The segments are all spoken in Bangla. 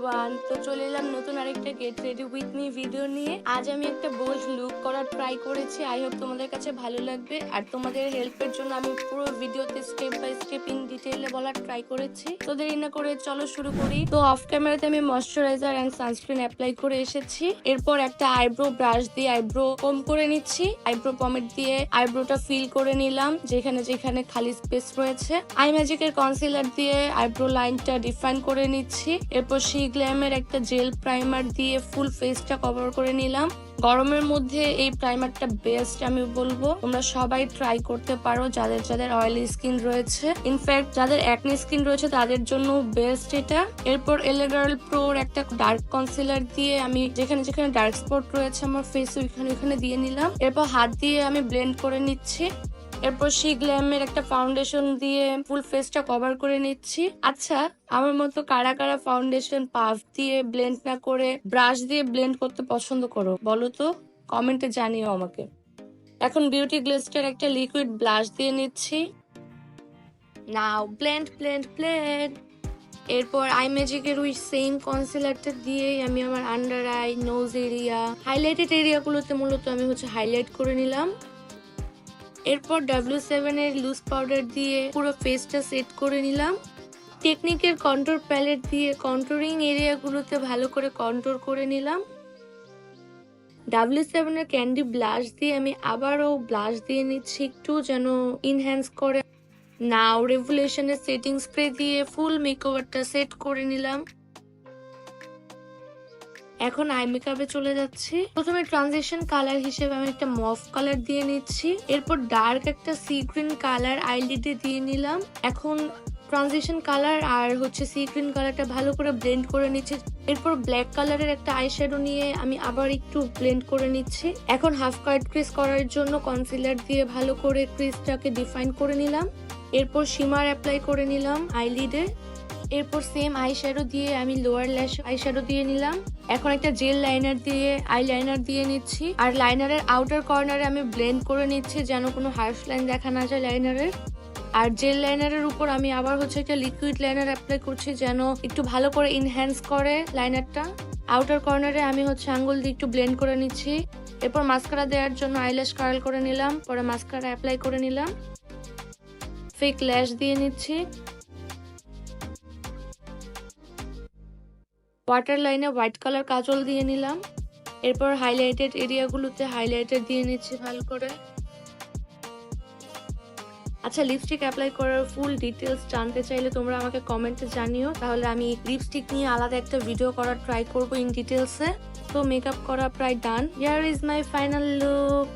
এভরিওয়ান, তো চলে এলাম নতুন আরেকটা get ready with me video নিয়ে। আজ আমি একটা বোল্ড লুক করার ট্রাই করেছি। আই হোপ তোমাদের কাছে ভালো লাগবে। আর তোমাদের হেল্পের জন্য আমি পুরো ভিডিওতে স্টেপ বাই স্টেপ ইন ডিটেইলে বলার ট্রাই করেছি। তো দেরি না করে চলো শুরু করি। তো অফ ক্যামেরাতে আমি ময়শ্চারাইজার এন্ড সানস্ক্রিন অ্যাপ্লাই করে এসেছি। এরপর একটা আইব্রো ব্রাশ দিয়ে আইব্রো কম করে নিচ্ছি। আইব্রো পমেট দিয়ে আইব্রোটা ফিল করে নিলাম যেখানে যেখানে খালি স্পেস রয়েছে। আই ম্যাজিকের কনসিলার দিয়ে আইব্রো লাইনটা ডিফাইন করে নিচ্ছি। এরপর সি গ্ল্যামের একটা জেল প্রাইমার দিয়ে ফুল ফেসটা কভার করে নিলাম। গরমের মধ্যে এই প্রাইমারটা বেস্ট আমি বলবো। তোমরা সবাই ট্রাই করতে পারো যাদের যাদের অয়েলি স্কিন রয়েছে, ইনফ্যাক্ট যাদের অ্যাকনি স্কিন রয়েছে তাদের জন্য বেস্ট এটা। এরপর এলএ গার্ল প্রোর একটা ডার্ক কনসিলার দিয়ে আমি যেখানে যেখানে ডার্ক স্পট রয়েছে আমার ফেসে ওইখানে দিয়ে নিলাম। এরপর হাত দিয়ে আমি ব্লেন্ড করে নিচ্ছি। এরপর সি গ্ল্যামের একটা ফাউন্ডেশন দিয়ে ফুল ফেসটা কভার করে নিচ্ছি। আচ্ছা, আমার মতো কারা কারা ফাউন্ডেশন পাফ দিয়ে ব্লেন্ড না করে ব্রাশ দিয়ে ব্লেন্ড করতে পছন্দ করো বলো তো, কমেন্টে জানিও আমাকে। এখন বিউটি গ্লিস্টার একটা লিকুইড ব্লাশ দিয়ে নিচ্ছি। Now blend blend blend. এরপর আই ম্যাজিকের ওই সেম কনসিলারটা দিয়েই আমি আমার under eye, nose area, highlighted এরিয়াগুলোতে মূলত আমি হাইলাইট করে নিলাম। এরপর W7 এর লুজ পাউডার দিয়ে পুরো ফেসটা সেট করে নিলাম। টেকনিকের কন্ট্যুর প্যালেট দিয়ে কন্ট্যুরিং এরিয়াগুলোতে ভালো করে কন্ট্যুর করে নিলাম। W7 এর ক্যান্ডি ব্লাশ দিয়ে আমি আবারও ব্লাশ দিয়ে নিচ্ছি একটু যেন ইনহ্যান্স করে। নাও রেভলিউশনের সেটিং স্প্রে দিয়ে ফুল মেকওভারটা সেট করে নিলাম। এখন আই মেকআপে চলে যাচ্ছি। প্রথমে ট্রানজিশন কালার হিসেবে আমি একটা মভ কালার দিয়ে নিচ্ছি। এরপর ডার্ক একটা সি গ্রিন কালার আইলিডে দিয়ে নিলাম। এখন ট্রানজিশন কালার আর সি গ্রিন কালারটা ভালো করে ব্লেন্ড করে নিচ্ছি। এরপর ব্ল্যাক কালারের একটা আই শ্যাডো নিয়ে আমি আবার একটু ব্লেন্ড করে নিচ্ছি। এখন হাফ কাট ক্রিজ করার জন্য কনসিলার দিয়ে ভালো করে ক্রিজটাকে ডিফাইন করে নিলাম। এরপর শিমার অ্যাপ্লাই করে নিলাম আইলিডে। এরপর সেম আই শ্যাডো দিয়ে আমি লোয়ার ল্যাশ আই শ্যাডো দিয়ে নিলাম। এখন একটা জেল লাইনার দিয়ে আই লাইনার দিয়ে নিচ্ছি। আর লাইনারের আউটার কর্নারে আমি ব্লেন্ড করে নিচ্ছি যেন কোনো হার্শ লাইন দেখা না যায় লাইনারের। আর জেল লাইনারের উপর আমি আবার একটা লিকুইড লাইনার অ্যাপ্লাই করছি যেন একটু ভালো করে ইনহ্যান্স করে লাইনারটা। আউটার কর্নারে আমি আঙ্গুল দিয়ে একটু ব্লেন্ড করে নিচ্ছি। এরপর মাস্কারা দেওয়ার জন্য আইল্যাশ কার্ল করে নিলাম। পরে মাস্কারা অ্যাপ্লাই করে নিলাম। ফেক ল্যাশ দিয়ে নিচ্ছি। ওয়াটার লাইনে হোয়াইট কালার কাজল দিয়ে নিলাম। এরপর হাইলাইটেড এরিয়াগুলোতে হাইলাইটার দিয়ে নিচ্ছি ভালো করে। আচ্ছা, লিপস্টিক অ্যাপ্লাই করার ফুল ডিটেলস জানতে চাইলে তোমরা আমাকে কমেন্টে জানিও, তাহলে আমি লিপস্টিক নিয়ে আলাদা একটা ভিডিও করার ট্রাই করবো ইন ডিটেলসে। তো মেকআপ করা প্রায় done. Here is my final look.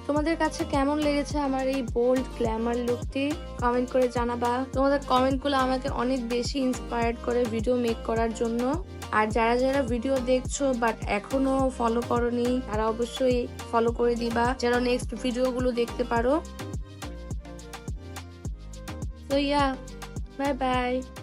তোমাদের কাছে কেমন লেগেছে আমার এই বোল্ড গ্ল্যামার লুকটি কমেন্ট করে জানাবা। তোমাদের কমেন্টগুলো আমাকে অনেক বেশি ইন্সপায়ার্ড করে ভিডিও মেক করার জন্য। আর যারা যারা ভিডিও দেখছো বাট এখনো ফলো করোনি তারা অবশ্যই ফলো করে দিবা যেন নেক্সট ভিডিওগুলো দেখতে পারো। So yeah, bye bye.